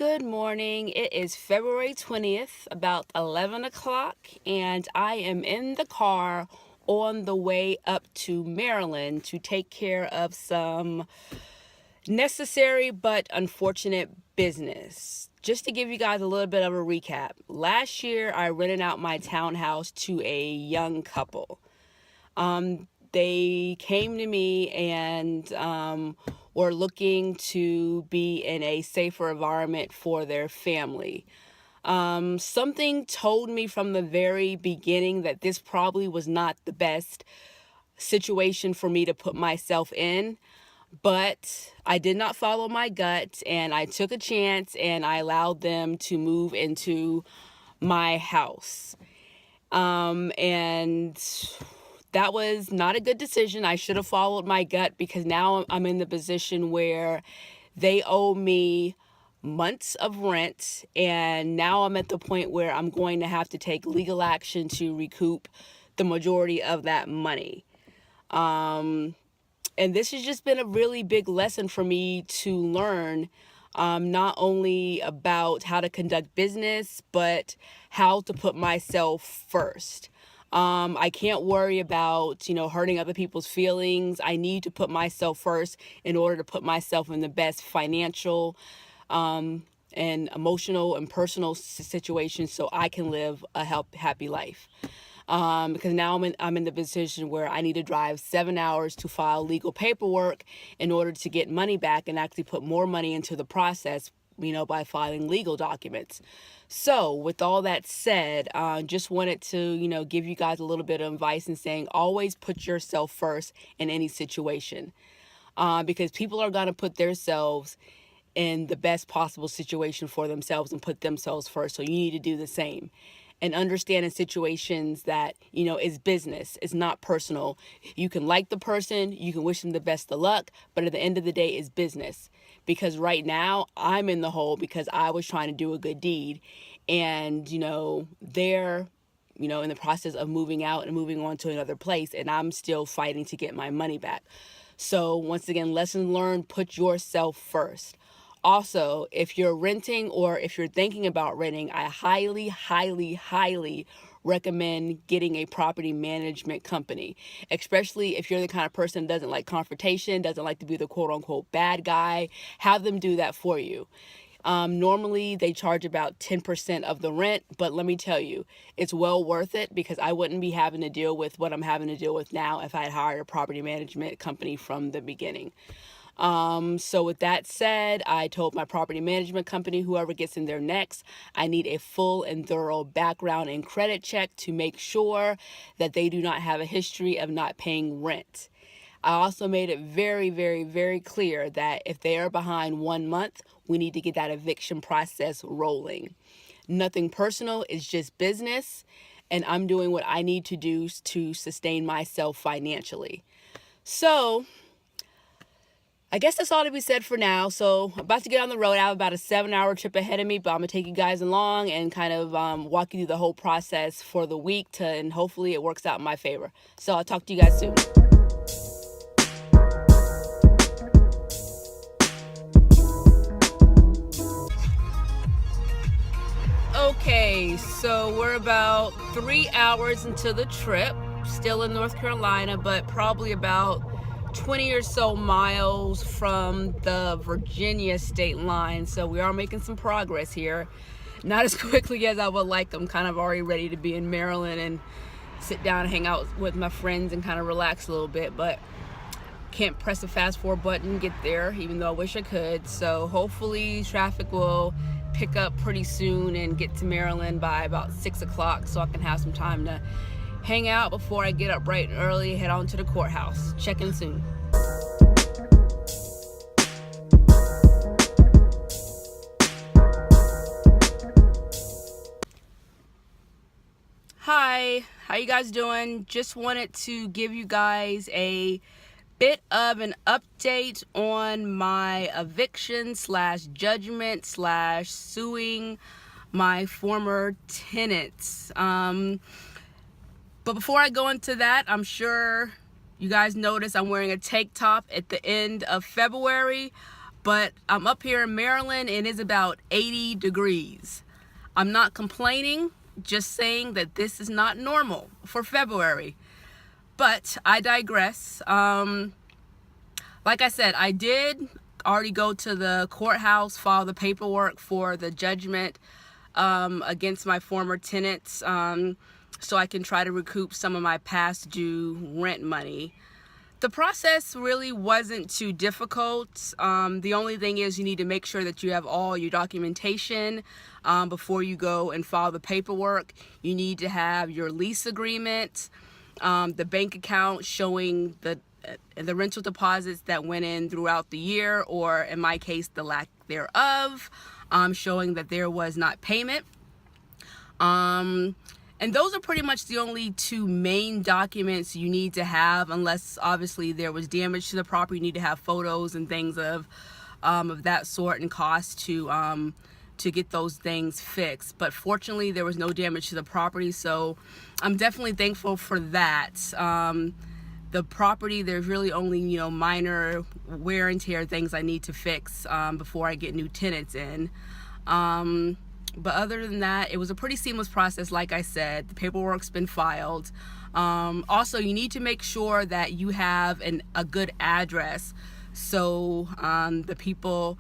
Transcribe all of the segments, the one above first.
Good morning. It is February 20th, about 11 o'clock, and I am in the car on the way up to Maryland to take care of some necessary but unfortunate business. Just to give you guys a little bit of a recap, last year I rented out my townhouse to a young couple. They came to me and were looking to be in a safer environment for their family. Something told me from the very beginning that this probably was not the best situation for me to put myself in, but I did not follow my gut and I took a chance and I allowed them to move into my house. And that was not a good decision. I should have followed my gut because now I'm in the position where they owe me months of rent, and now I'm at the point where I'm going to have to take legal action to recoup the majority of that money. And this has just been a really big lesson for me to learn, not only about how to conduct business, but how to put myself first. I can't worry about, hurting other people's feelings. I need to put myself first in order to put myself in the best financial, and emotional and personal situation so I can live a happy life. Because now I'm in the position where I need to drive 7 hours to file legal paperwork in order to get money back and actually put more money into the process, by filing legal documents. So with all that said, just wanted to, give you guys a little bit of advice and saying always put yourself first in any situation, because people are going to put themselves in the best possible situation for themselves and put themselves first. So you need to do the same. And understand in situations that, is business. It's not personal. You can like the person, you can wish them the best of luck, but at the end of the day, it's business. Because right now, I'm in the hole because I was trying to do a good deed. And, they're, in the process of moving out and moving on to another place, and I'm still fighting to get my money back. So once again, lesson learned, put yourself first. Also, if you're renting or if you're thinking about renting, I highly, highly, highly recommend getting a property management company, especially if you're the kind of person that doesn't like confrontation, doesn't like to be the quote unquote bad guy. Have them do that for you. Normally they charge about 10% of the rent, but let me tell you, it's well worth it because I wouldn't be having to deal with what I'm having to deal with now if I had hired a property management company from the beginning. So with that said, I told my property management company, whoever gets in there next, I need a full and thorough background and credit check to make sure that they do not have a history of not paying rent. I also made it very, very, very clear that if they are behind 1 month, we need to get that eviction process rolling. Nothing personal, it's just business, and I'm doing what I need to do to sustain myself financially. So I guess that's all to be said for now. So I'm about to get on the road. I have about a 7-hour trip ahead of me, but I'm going to take you guys along and kind of walk you through the whole process for the week and hopefully it works out in my favor. So I'll talk to you guys soon. Okay, so we're about 3 hours into the trip, still in North Carolina, but probably about 20 or so miles from the Virginia state line. So we are making some progress here. Not as quickly as I would like. I'm kind of already ready to be in Maryland and sit down and hang out with my friends and kind of relax a little bit, but can't press the fast forward button and get there, even though I wish I could. So hopefully traffic will pick up pretty soon and get to Maryland by about 6 o'clock so I can have some time to hang out before I get up bright and early, head on to the courthouse. Check in soon. Hi, how you guys doing? Just wanted to give you guys a bit of an update on my eviction / judgment / suing my former tenants. But before I go into that, I'm sure you guys noticed I'm wearing a tank top at the end of February. But I'm up here in Maryland and it's about 80 degrees. I'm not complaining, just saying that this is not normal for February. But I digress. Like I said, I did already go to the courthouse, file the paperwork for the judgment against my former tenants, so I can try to recoup some of my past due rent money. The process really wasn't too difficult. The only thing is you need to make sure that you have all your documentation before you go and file the paperwork. You need to have your lease agreement, the bank account showing the rental deposits that went in throughout the year, or in my case, the lack thereof, showing that there was not payment. And those are pretty much the only two main documents you need to have, unless obviously there was damage to the property. You need to have photos and things of that sort and cost to get those things fixed. But fortunately, there was no damage to the property, so I'm definitely thankful for that. The property, there's really only, minor wear and tear things I need to fix before I get new tenants in. But other than that, it was a pretty seamless process. Like I said, the paperwork's been filed. Also, you need to make sure that you have a good address so the people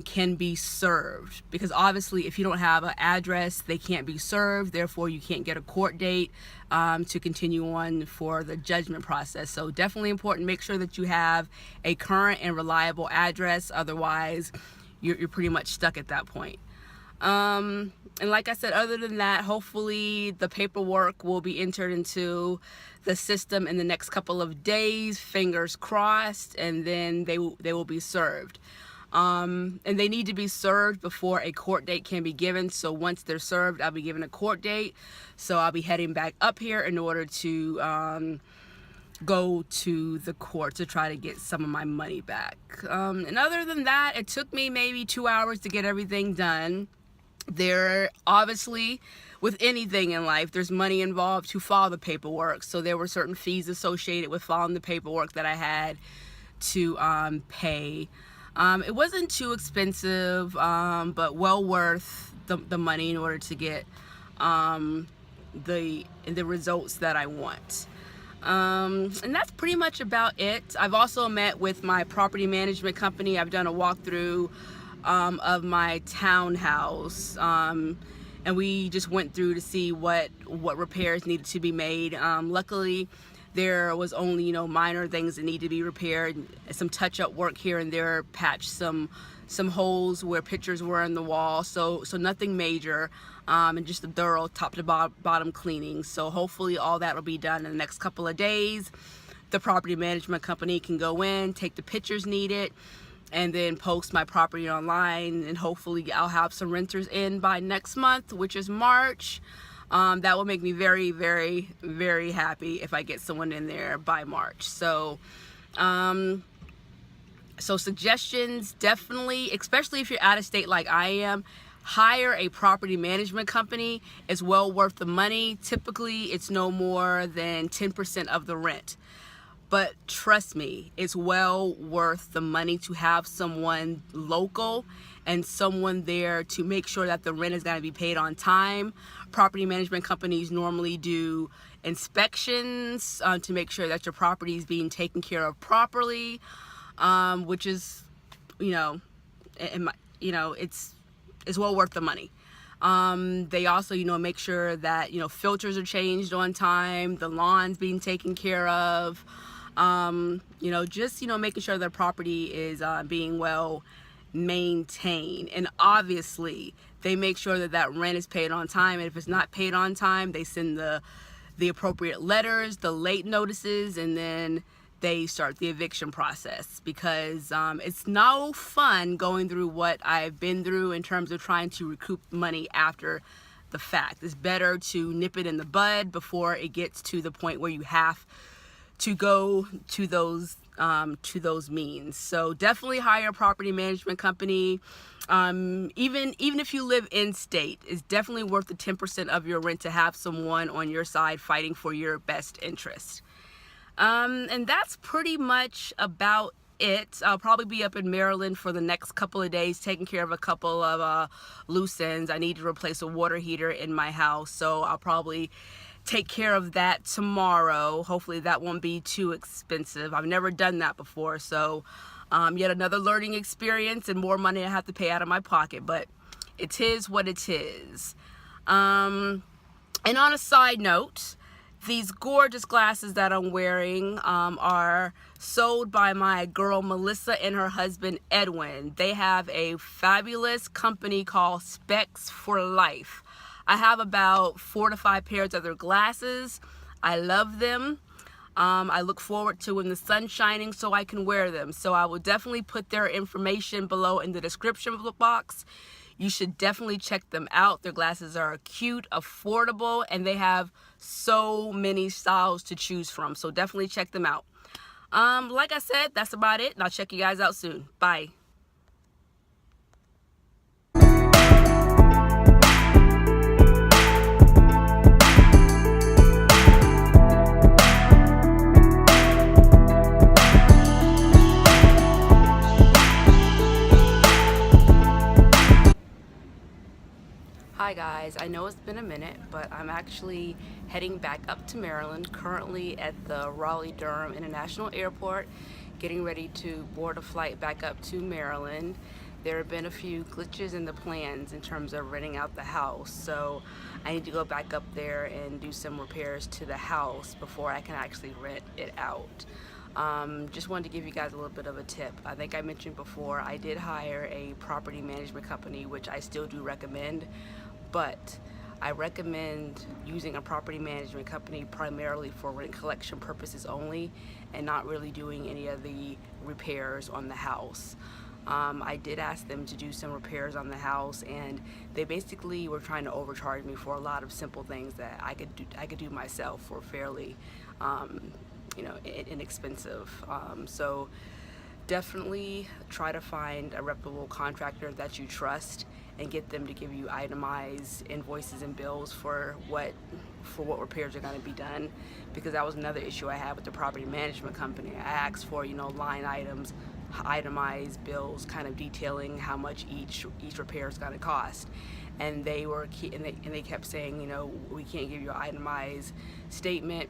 can be served, because obviously if you don't have an address, they can't be served, therefore you can't get a court date to continue on for the judgment process. So definitely important, make sure that you have a current and reliable address, otherwise you're pretty much stuck at that point. And like I said, other than that, hopefully the paperwork will be entered into the system in the next couple of days, fingers crossed, and then they will be served. And they need to be served before a court date can be given. So once they're served, I'll be given a court date. So I'll be heading back up here in order to go to the court to try to get some of my money back. And other than that, it took me maybe 2 hours to get everything done. There, obviously, with anything in life, there's money involved to file the paperwork. So there were certain fees associated with filing the paperwork that I had to pay. It wasn't too expensive, but well worth the money in order to get the results that I want. And that's pretty much about it. I've also met with my property management company. I've done a walkthrough of my townhouse, and we just went through to see what repairs needed to be made. Luckily, there was only minor things that need to be repaired, some touch-up work here and there, patch some holes where pictures were in the wall, so nothing major, and just a thorough top to bottom cleaning. So hopefully all that will be done in the next couple of days. The property management company can go in, take the pictures needed, and then post my property online, and hopefully I'll have some renters in by next month, which is March. That will make me very, very, very happy if I get someone in there by March. So suggestions, definitely, especially if you're out of state like I am, hire a property management company. It's well worth the money. Typically, it's no more than 10% of the rent. But trust me, it's well worth the money to have someone local and someone there to make sure that the rent is going to be paid on time. Property management companies normally do inspections to make sure that your property is being taken care of properly, which is, it's well worth the money. They also, make sure that, filters are changed on time, the lawn's being taken care of, just, making sure the property is being well maintained. And obviously, they make sure that rent is paid on time. And if it's not paid on time, they send the appropriate letters, the late notices, and then they start the eviction process, because it's no fun going through what I've been through in terms of trying to recoup money after the fact. It's better to nip it in the bud before it gets to the point where you have to go to those means. So definitely hire a property management company. Even if you live in state, it's definitely worth the 10% of your rent to have someone on your side fighting for your best interest. And that's pretty much about it. I'll probably be up in Maryland for the next couple of days, taking care of a couple of loose ends. I need to replace a water heater in my house, so I'll probably take care of that tomorrow. Hopefully that won't be too expensive. I've never done that before, so yet another learning experience and more money I have to pay out of my pocket, but it is what it is. And on a side note, these gorgeous glasses that I'm wearing are sold by my girl Melissa and her husband Edwin. They have a fabulous company called Specs for Life. I have about 4 to 5 pairs of their glasses. I love them. I look forward to when the sun's shining so I can wear them. So I will definitely put their information below in the description box. You should definitely check them out. Their glasses are cute, affordable, and they have so many styles to choose from. So definitely check them out. Like I said, that's about it, and I'll check you guys out soon. Bye. Hi guys, I know it's been a minute, but I'm actually heading back up to Maryland, currently at the Raleigh-Durham International Airport, getting ready to board a flight back up to Maryland. There have been a few glitches in the plans in terms of renting out the house, so I need to go back up there and do some repairs to the house before I can actually rent it out. Just wanted to give you guys a little bit of a tip. I think I mentioned before, I did hire a property management company, which I still do recommend, but I recommend using a property management company primarily for rent collection purposes only and not really doing any of the repairs on the house. I did ask them to do some repairs on the house, and they basically were trying to overcharge me for a lot of simple things that I could do myself for fairly inexpensive. So definitely try to find a reputable contractor that you trust and get them to give you itemized invoices and bills for what repairs are going to be done, because that was another issue I had with the property management company. I asked for line items, itemized bills, kind of detailing how much each repair is going to cost, and they kept saying, we can't give you an itemized statement.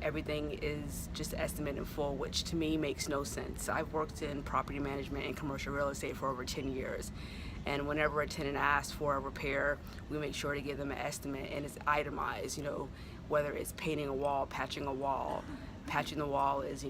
Everything is just estimate in full, which to me makes no sense. I've worked in property management and commercial real estate for over 10 years. And whenever a tenant asks for a repair, we make sure to give them an estimate, and it's itemized, whether it's painting a wall, patching a wall. Patching the wall is,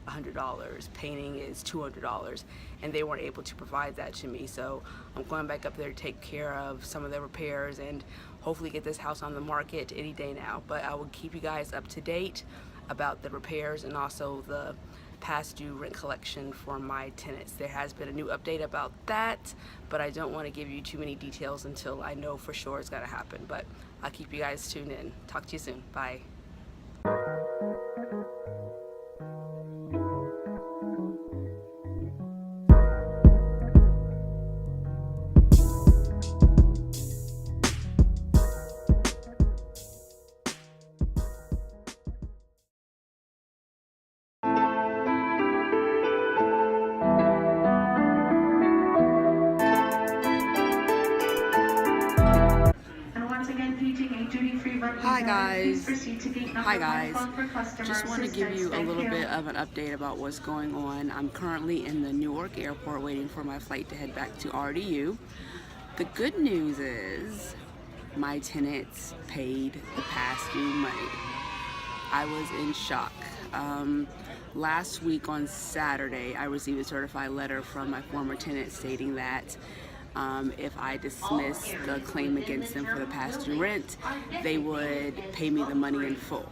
$100. Painting is $200. And they weren't able to provide that to me. So I'm going back up there to take care of some of the repairs and hopefully get this house on the market any day now. But I will keep you guys up to date about the repairs and also the past due rent collection for my tenants. There has been a new update about that, but I don't want to give you too many details until I know for sure it's going to happen. But I'll keep you guys tuned in. Talk to you soon. Bye. Hi guys, just want to give you a little bit of an update about what's going on. I'm currently in the Newark airport waiting for my flight to head back to RDU. The good news is my tenants paid the past due money. I was in shock. Last week on Saturday, I received a certified letter from my former tenant stating that if I dismissed the claim against them for the past due rent, they would pay me the money in full.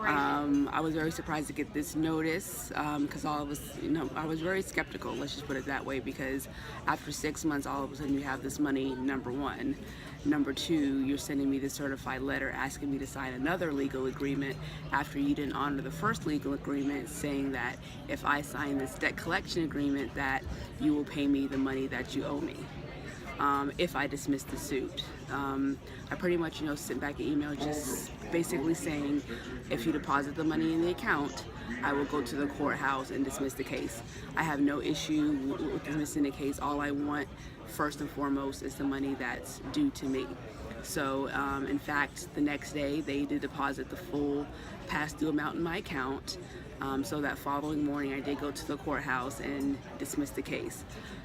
I was very surprised to get this notice because all of us, I was very skeptical, let's just put it that way, because after 6 months, all of a sudden you have this money, number one. Number two, you're sending me the certified letter asking me to sign another legal agreement after you didn't honor the first legal agreement, saying that if I sign this debt collection agreement that you will pay me the money that you owe me. if I dismiss the suit. I pretty much, sent back an email just basically saying, if you deposit the money in the account, I will go to the courthouse and dismiss the case. I have no issue with dismissing the case. All I want, first and foremost, is the money that's due to me. So, in fact, the next day, they did deposit the full past due amount in my account. So that following morning, I did go to the courthouse and dismiss the case.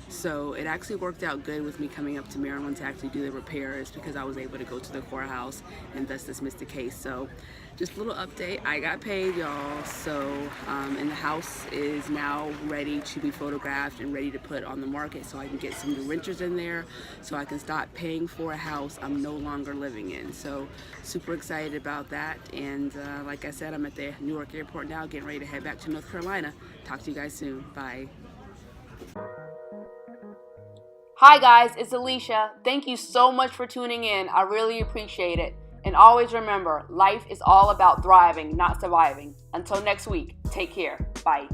So it actually worked out good with me coming up to Maryland to actually do the repairs, because I was able to go to the courthouse and thus dismiss the case. So just a little update, I got paid, y'all. So, and the house is now ready to be photographed and ready to put on the market, so I can get some new renters in there, so I can stop paying for a house I'm no longer living in. So super excited about that. And like I said, I'm at the Newark airport now, getting ready to head back to North Carolina. Talk to you guys soon. Bye. Hi guys, it's Alicia. Thank you so much for tuning in. I really appreciate it. And always remember, life is all about thriving, not surviving. Until next week, take care. Bye.